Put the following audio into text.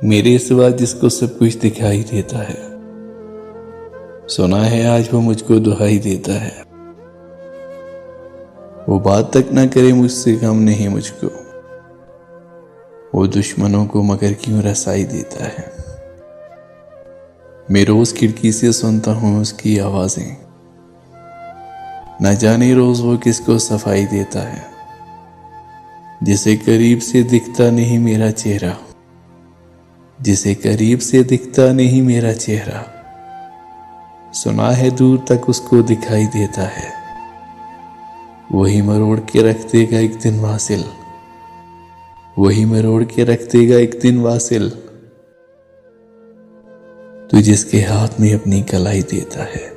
मेरे सिवा जिसको सब कुछ दिखाई देता है, सुना है आज वो मुझको दुहाई देता है। वो बात तक ना करे मुझसे गम नहीं मुझको, वो दुश्मनों को मगर क्यों रसाई देता है। मैं रोज खिड़की से सुनता हूँ उसकी आवाजें, न जाने रोज वो किसको सफाई देता है। जिसे करीब से दिखता नहीं मेरा चेहरा, जिसे करीब से दिखता नहीं मेरा चेहरा, सुना है दूर तक उसको दिखाई देता है। वही मरोड़ के रख देगा एक दिन वासिल, वही मरोड़ के रख देगा एक दिन वासिल, तू जिसके हाथ में अपनी कलाई देता है।